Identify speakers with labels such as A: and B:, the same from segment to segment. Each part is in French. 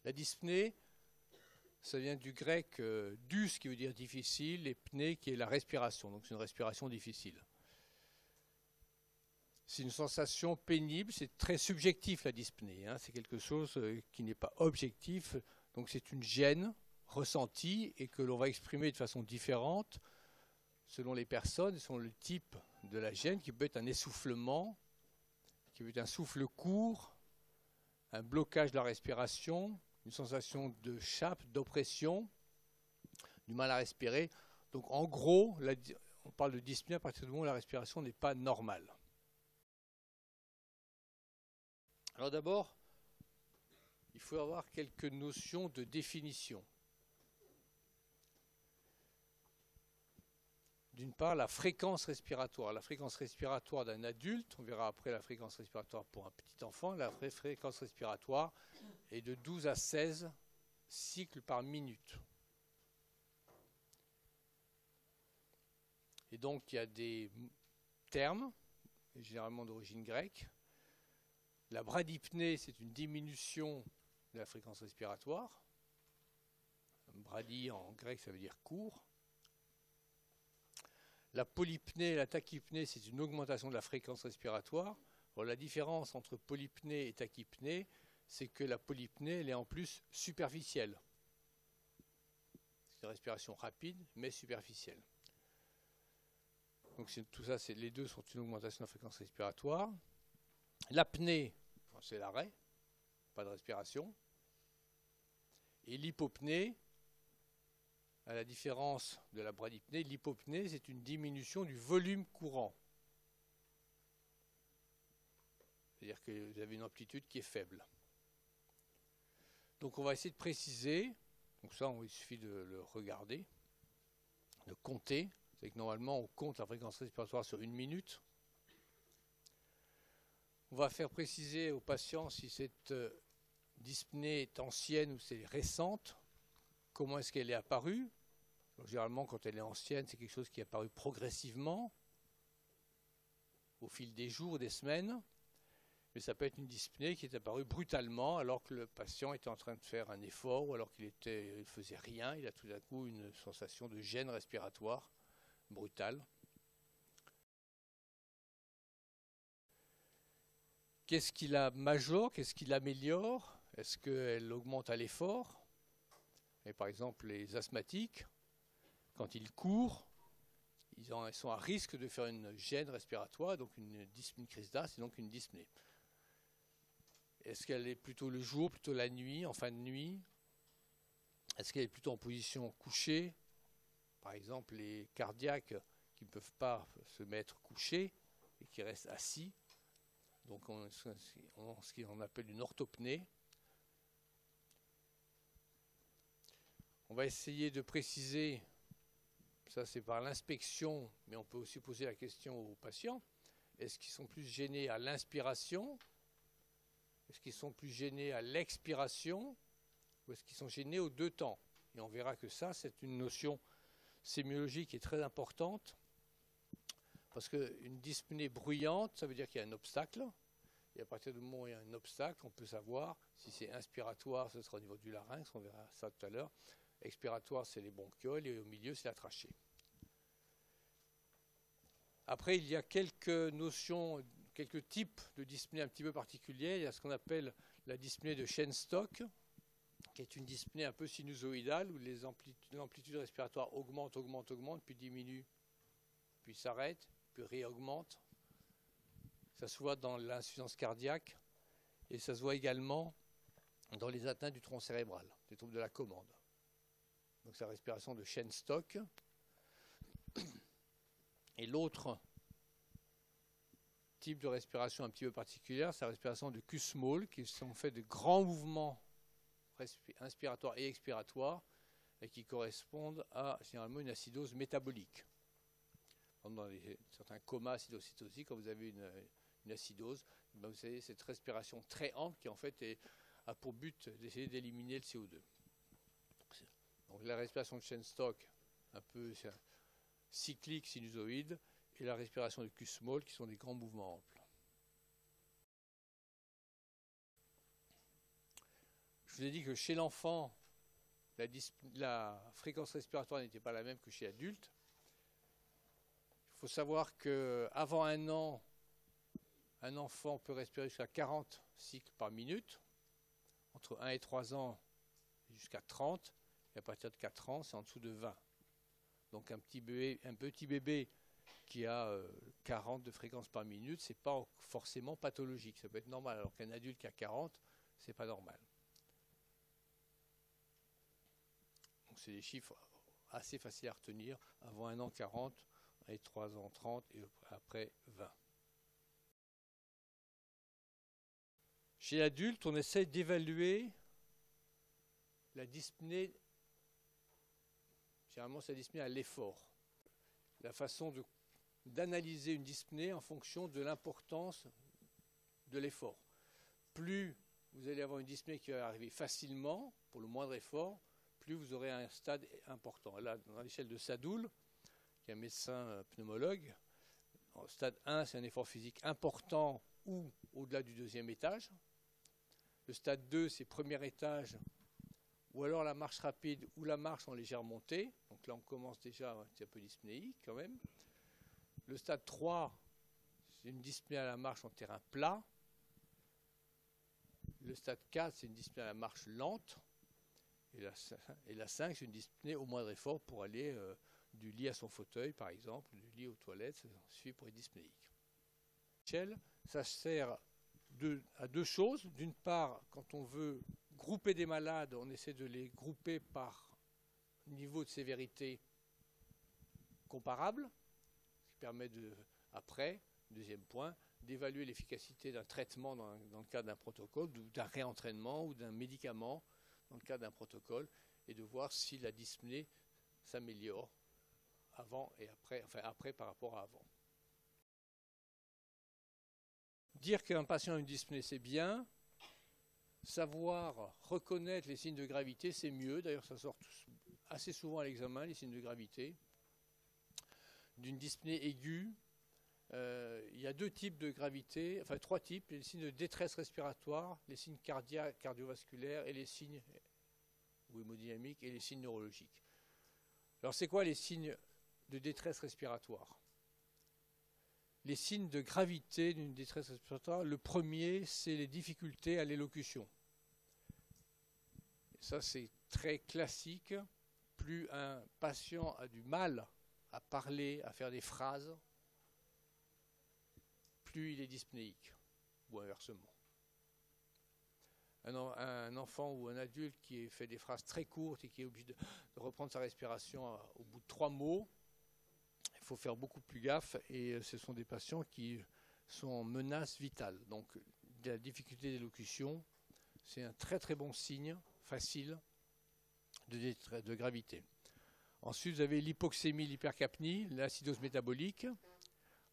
A: La dyspnée, ça vient du grec dus qui veut dire difficile et pnée qui est la respiration, donc c'est une respiration difficile. C'est une sensation pénible, c'est très subjectif la dyspnée, hein, c'est quelque chose qui n'est pas objectif, donc c'est une gêne ressentie et que l'on va exprimer de façon différente selon les personnes, selon le type de la gêne, qui peut être un essoufflement, qui peut être un souffle court, un blocage de la respiration, une sensation de chape, d'oppression, du mal à respirer. Donc en gros, on parle de dyspnée à partir du moment où la respiration n'est pas normale. Alors d'abord, il faut avoir quelques notions de définition. D'une part, la fréquence respiratoire. La fréquence respiratoire d'un adulte, on verra après la fréquence respiratoire pour un petit enfant, la fréquence respiratoire est de 12 à 16 cycles par minute. Et donc il y a des termes, généralement d'origine grecque. La bradypnée, c'est une diminution de la fréquence respiratoire. Brady en grec, ça veut dire court. La polypnée et la tachypnée, c'est une augmentation de la fréquence respiratoire. Alors, la différence entre polypnée et tachypnée, c'est que la polypnée, elle est en plus superficielle. C'est une respiration rapide, mais superficielle. Donc tout ça, les deux sont une augmentation de la fréquence respiratoire. L'apnée, c'est l'arrêt, pas de respiration. Et l'hypopnée, à la différence de la bradypnée, l'hypopnée, c'est une diminution du volume courant. C'est-à-dire que vous avez une amplitude qui est faible. Donc on va essayer de préciser. Donc ça, il suffit de le regarder, de compter. C'est que normalement, on compte la fréquence respiratoire sur 1 minute. On va faire préciser aux patients si cette dyspnée est ancienne ou c'est récente. Comment est-ce qu'elle est apparue? Donc, généralement, quand elle est ancienne, c'est quelque chose qui est apparu progressivement au fil des jours, des semaines. Mais ça peut être une dyspnée qui est apparue brutalement alors que le patient était en train de faire un effort ou alors qu'il ne faisait rien. Il a tout d'un coup une sensation de gêne respiratoire brutale. Qu'est-ce qui la majore? Qu'est-ce qui l'améliore? Est-ce qu'elle augmente à l'effort? Et par exemple, les asthmatiques, quand ils courent, ils sont à risque de faire une gêne respiratoire, donc une crise d'asthme, donc une dyspnée. Est-ce qu'elle est plutôt le jour, plutôt la nuit, en fin de nuit? Est-ce qu'elle est plutôt en position couchée? Par exemple, les cardiaques qui ne peuvent pas se mettre couchés et qui restent assis, donc ce qu'on appelle une orthopnée. On va essayer de préciser, ça c'est par l'inspection, mais on peut aussi poser la question aux patients, est-ce qu'ils sont plus gênés à l'inspiration? Est-ce qu'ils sont plus gênés à l'expiration? Ou est-ce qu'ils sont gênés aux deux temps? Et on verra que ça, c'est une notion sémiologique qui est très importante, parce qu'une dyspnée bruyante, ça veut dire qu'il y a un obstacle, et à partir du moment où il y a un obstacle, on peut savoir si c'est inspiratoire, ce sera au niveau du larynx, on verra ça tout à l'heure. Expiratoire, c'est les bronchioles, et au milieu, c'est la trachée. Après, il y a quelques notions, quelques types de dyspnée un petit peu particuliers. Il y a ce qu'on appelle la dyspnée de Shenstock, qui est une dyspnée un peu sinusoïdale, où l'amplitude respiratoire augmente, puis diminue, puis s'arrête, puis réaugmente. Ça se voit dans l'insuffisance cardiaque, et ça se voit également dans les atteintes du tronc cérébral, des troubles de la commande. Donc c'est la respiration de Shenstock. Et l'autre type de respiration un petit peu particulière, c'est la respiration de Kussmaul, qui sont faits de grands mouvements inspiratoires et expiratoires, et qui correspondent à généralement une acidose métabolique. Dans certains comas acidocytosiques, quand vous avez une acidose, ben vous avez cette respiration très ample qui en fait a pour but d'essayer d'éliminer le CO2. Donc la respiration de Shenstock, un peu cyclique, sinusoïde, et la respiration de Kussmaul, qui sont des grands mouvements amples. Je vous ai dit que chez l'enfant, la fréquence respiratoire n'était pas la même que chez l'adulte. Il faut savoir qu'avant 1 an, un enfant peut respirer jusqu'à 40 cycles par minute. Entre 1 et 3 ans, jusqu'à 30. Et à partir de 4 ans, c'est en dessous de 20. Donc un petit bébé qui a 40 de fréquence par minute, ce n'est pas forcément pathologique. Ça peut être normal, alors qu'un adulte qui a 40, ce n'est pas normal. Donc c'est des chiffres assez faciles à retenir. Avant 1 an, 40, et 3 ans, 30, et après 20. Chez l'adulte, on essaie d'évaluer la dyspnée. Généralement, c'est la dyspnée à l'effort. La façon d'analyser une dyspnée en fonction de l'importance de l'effort. Plus vous allez avoir une dyspnée qui va arriver facilement, pour le moindre effort, plus vous aurez un stade important. Là, dans l'échelle de Sadoul, qui est un médecin pneumologue, en stade 1, c'est un effort physique important ou au-delà du 2e étage. Le stade 2, c'est premier étage, ou alors la marche rapide ou la marche en légère montée. Donc là, on commence déjà un petit peu dyspnéique quand même. Le stade 3, c'est une dyspnée à la marche en terrain plat. Le stade 4, c'est une dyspnée à la marche lente. Et la 5, c'est une dyspnée au moindre effort pour aller du lit à son fauteuil, par exemple, du lit aux toilettes, ça suffit pour être dyspnéique. Ça sert à 2 choses. D'une part, quand on veut grouper des malades, on essaie de les grouper par niveau de sévérité comparable, ce qui permet après, deuxième point, d'évaluer l'efficacité d'un traitement dans le cadre d'un protocole, d'un réentraînement ou d'un médicament dans le cadre d'un protocole, et de voir si la dyspnée s'améliore avant et après, enfin après par rapport à avant. Dire qu'un patient a une dyspnée, c'est bien. Savoir reconnaître les signes de gravité, c'est mieux. D'ailleurs, ça sort assez souvent à l'examen, les signes de gravité. D'une dyspnée aiguë, il y a 2 types de gravité, enfin 3 types, les signes de détresse respiratoire, les signes cardiaques, cardiovasculaires et les signes ou hémodynamiques et les signes neurologiques. Alors c'est quoi les signes de détresse respiratoire? Les signes de gravité d'une détresse respiratoire, le premier, c'est les difficultés à l'élocution. Ça, c'est très classique. Plus un patient a du mal à parler, à faire des phrases, plus il est dyspnéique, ou inversement. Un enfant ou un adulte qui fait des phrases très courtes et qui est obligé de reprendre sa respiration au bout de 3 mots, il faut faire beaucoup plus gaffe, et ce sont des patients qui sont en menace vitale. Donc la difficulté d'élocution, c'est un très très bon signe, facile, de gravité. Ensuite, vous avez l'hypoxémie, l'hypercapnie, l'acidose métabolique.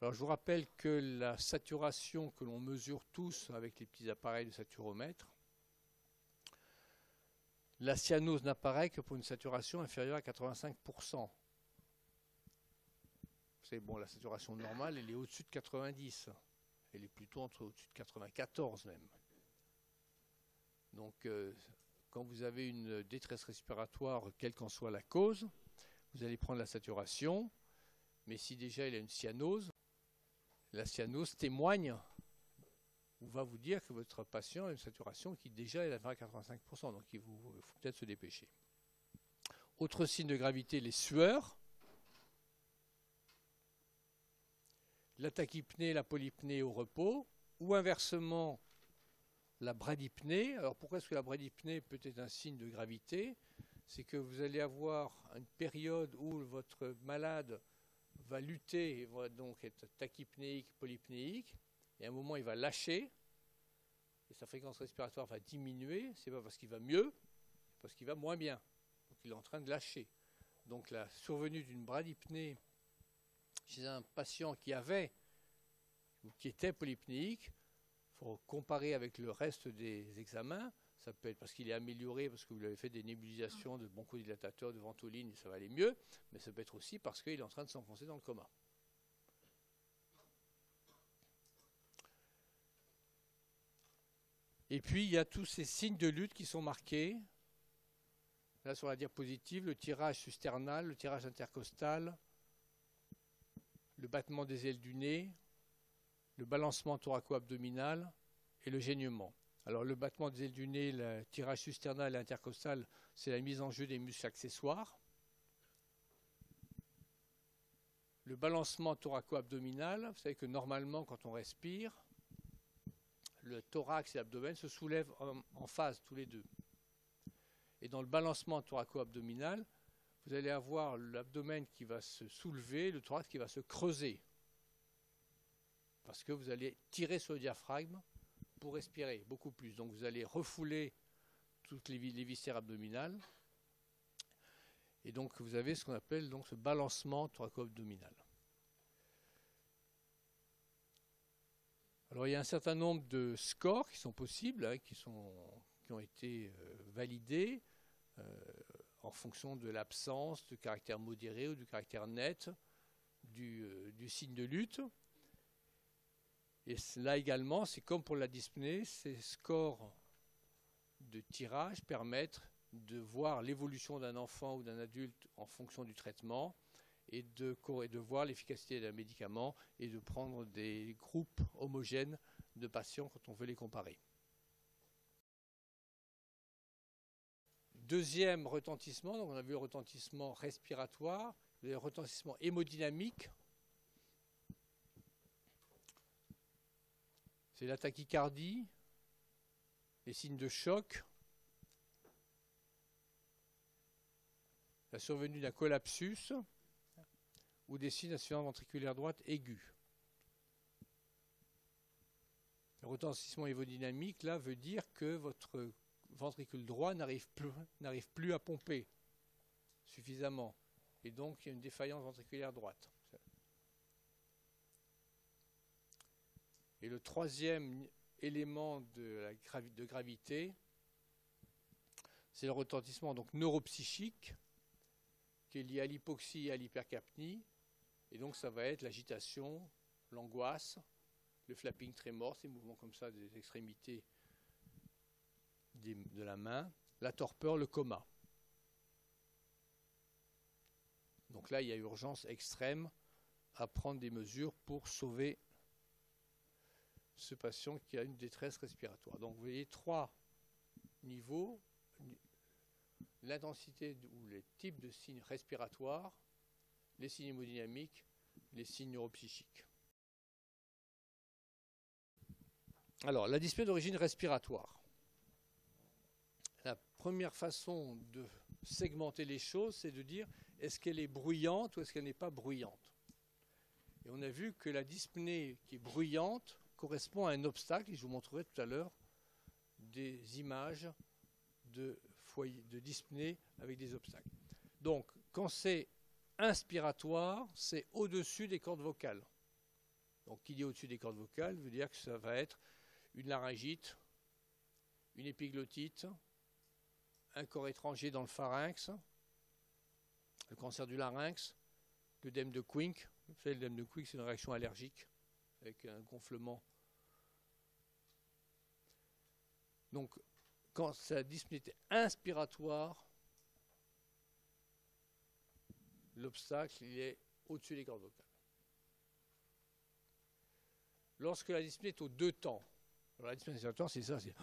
A: Alors je vous rappelle que la saturation que l'on mesure tous avec les petits appareils de saturomètre, la cyanose n'apparaît que pour une saturation inférieure à 85%. C'est bon, la saturation normale, elle est au-dessus de 90. Elle est plutôt au-dessus de 94 même. Donc, quand vous avez une détresse respiratoire, quelle qu'en soit la cause, vous allez prendre la saturation. Mais si déjà il a une cyanose, la cyanose témoigne ou va vous dire que votre patient a une saturation qui déjà est à 85%. Donc, il faut peut-être se dépêcher. Autre signe de gravité, les sueurs. La tachypnée, la polypnée au repos, ou inversement la bradypnée. Alors pourquoi est-ce que la bradypnée peut être un signe de gravité? C'est que vous allez avoir une période où votre malade va lutter et va donc être tachypnéique, polypnéique, et à un moment il va lâcher, et sa fréquence respiratoire va diminuer. C'est pas parce qu'il va mieux, c'est parce qu'il va moins bien. Donc il est en train de lâcher. Donc la survenue d'une bradypnée chez un patient qui avait ou qui était polypnéique, il faut comparer avec le reste des examens. Ça peut être parce qu'il est amélioré, parce que vous lui avez fait des nébulisations de bronchodilatateurs, de ventoline, et ça va aller mieux, mais ça peut être aussi parce qu'il est en train de s'enfoncer dans le coma. Et puis, il y a tous ces signes de lutte qui sont marqués. Là, sur la diapositive, le tirage susternal, le tirage intercostal, le battement des ailes du nez, le balancement thoraco-abdominal et le gênement. Alors, le battement des ailes du nez, le tirage susternal et intercostal, c'est la mise en jeu des muscles accessoires. Le balancement thoraco-abdominal, vous savez que normalement, quand on respire, le thorax et l'abdomen se soulèvent en phase, tous les deux. Et dans le balancement thoraco-abdominal, vous allez avoir l'abdomen qui va se soulever, le thorax qui va se creuser. Parce que vous allez tirer sur le diaphragme pour respirer beaucoup plus. Donc vous allez refouler toutes les viscères abdominales. Et donc vous avez ce qu'on appelle donc ce balancement thoraco-abdominal. Alors il y a un certain nombre de scores qui sont possibles, hein, qui ont été validés en fonction de l'absence de caractère modéré ou du caractère net du signe de lutte. Et là également, c'est comme pour la dyspnée, ces scores de tirage permettent de voir l'évolution d'un enfant ou d'un adulte en fonction du traitement et de voir l'efficacité d'un médicament et de prendre des groupes homogènes de patients quand on veut les comparer. Deuxième retentissement, donc on a vu le retentissement respiratoire, le retentissement hémodynamique. C'est la tachycardie, les signes de choc, la survenue d'un collapsus ou des signes d'insuffisance ventriculaire droite aiguë. Le retentissement hémodynamique, là, veut dire que votre ventricule droit n'arrive plus à pomper suffisamment. Et donc, il y a une défaillance ventriculaire droite. Et le troisième élément de gravité, c'est le retentissement donc neuropsychique, qui est lié à l'hypoxie et à l'hypercapnie. Et donc, ça va être l'agitation, l'angoisse, le flapping trémor, ces mouvements comme ça des extrémités de la main, la torpeur, le coma. Donc là, il y a urgence extrême à prendre des mesures pour sauver ce patient qui a une détresse respiratoire. Donc vous voyez trois niveaux, l'intensité ou les types de signes respiratoires, les signes hémodynamiques, les signes neuropsychiques. Alors, la dyspnée d'origine respiratoire. La première façon de segmenter les choses, c'est de dire est-ce qu'elle est bruyante ou est-ce qu'elle n'est pas bruyante. Et on a vu que la dyspnée qui est bruyante correspond à un obstacle, et je vous montrerai tout à l'heure des images de dyspnée avec des obstacles. Donc, quand c'est inspiratoire, c'est au-dessus des cordes vocales. Donc, qui dit au-dessus des cordes vocales veut dire que ça va être une laryngite, une épiglottite, un corps étranger dans le pharynx, le cancer du larynx, l'œdème de Quincke. Vous savez, l'œdème de Quincke, c'est une réaction allergique avec un gonflement. Donc, quand la dyspnée est inspiratoire, l'obstacle il est au-dessus des cordes vocales. Lorsque la dyspnée est aux deux temps, alors la dyspnée inspiratoire, c'est ça, c'est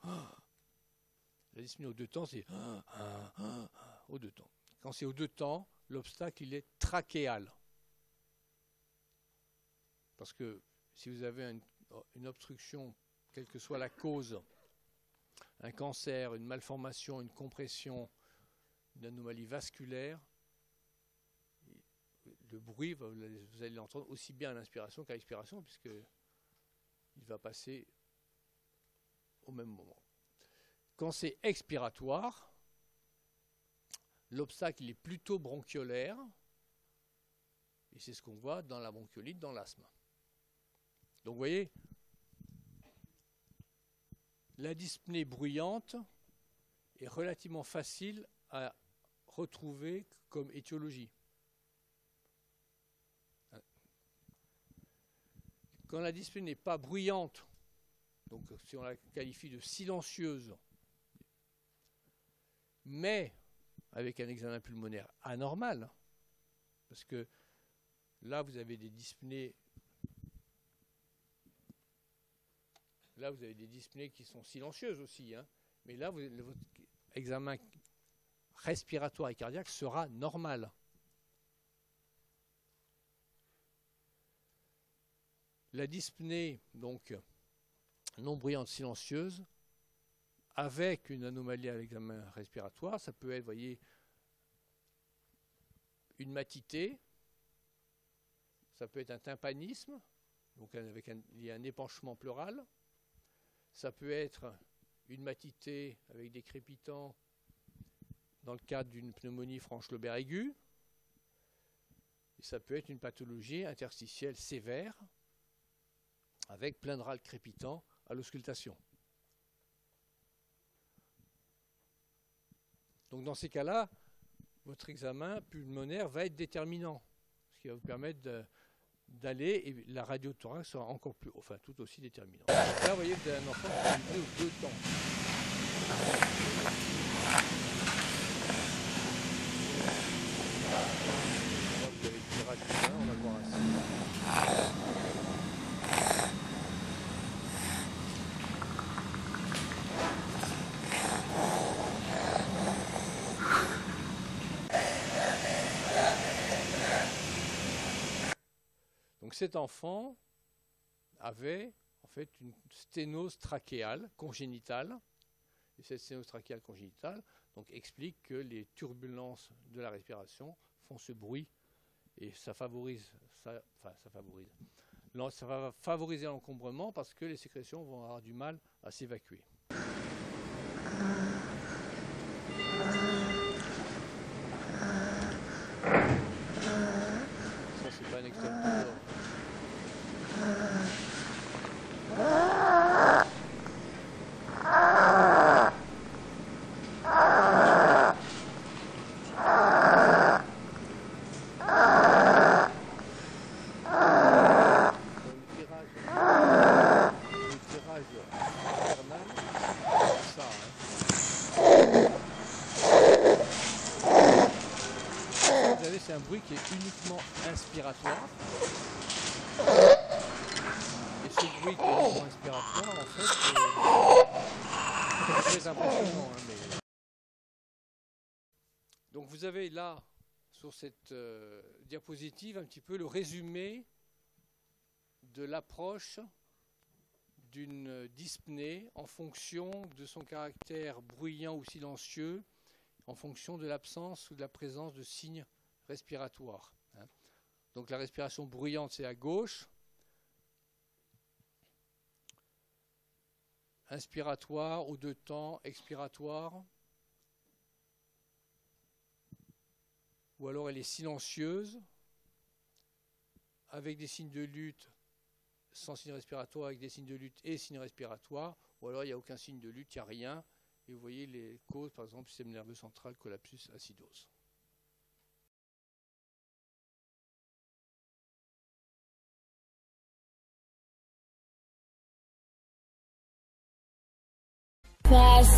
A: la dyspnée aux deux temps, c'est aux deux temps. Quand c'est aux deux temps, l'obstacle il est trachéal. Parce que si vous avez une obstruction, quelle que soit la cause, un cancer, une malformation, une compression, une anomalie vasculaire, le bruit, vous allez l'entendre aussi bien à l'inspiration qu'à l'expiration, puisqu'il va passer au même moment. Quand c'est expiratoire, l'obstacle il est plutôt bronchiolaire, et c'est ce qu'on voit dans la bronchiolite, dans l'asthme. Donc vous voyez, la dyspnée bruyante est relativement facile à retrouver comme étiologie. Quand la dyspnée n'est pas bruyante, donc si on la qualifie de silencieuse, mais avec un examen pulmonaire anormal, parce que là vous avez des dyspnées, qui sont silencieuses aussi, hein, mais là votre examen respiratoire et cardiaque sera normal. La dyspnée, donc non bruyante silencieuse, avec une anomalie à l'examen respiratoire, ça peut être, vous voyez, une matité, ça peut être un tympanisme, donc il y a un épanchement pleural, ça peut être une matité avec des crépitants dans le cadre d'une pneumonie franche-lobaire aiguë, et ça peut être une pathologie interstitielle sévère avec plein de râles crépitants à l'auscultation. Donc dans ces cas-là, votre examen pulmonaire va être déterminant, ce qui va vous permettre d'aller, et la radiothorax sera encore plus, enfin tout aussi déterminante. Là, vous voyez, vous avez un enfant qui est livré aux 2 temps. Là, vous avez le tirage du sein, on va le voir ainsi. Donc cet enfant avait en fait une sténose trachéale congénitale, et cette sténose trachéale congénitale donc, explique que les turbulences de la respiration font ce bruit, et ça va favoriser l'encombrement parce que les sécrétions vont avoir du mal à s'évacuer. Ça, c'est pas un extrait de douleur. C'est un bruit qui est uniquement inspiratoire. Et ce bruit qui est uniquement inspiratoire, en fait, c'est très impressionnant. Hein, mais... Donc vous avez là, sur cette diapositive, un petit peu le résumé de l'approche d'une dyspnée en fonction de son caractère bruyant ou silencieux, en fonction de l'absence ou de la présence de signes respiratoire. Hein. Donc la respiration bruyante, c'est à gauche. Inspiratoire aux 2 temps, expiratoire. Ou alors elle est silencieuse, avec des signes de lutte, sans signe respiratoire, avec des signes de lutte et signes respiratoires. Ou alors il n'y a aucun signe de lutte, il n'y a rien. Et vous voyez les causes, par exemple, système nerveux central, collapsus, acidose.
B: Pass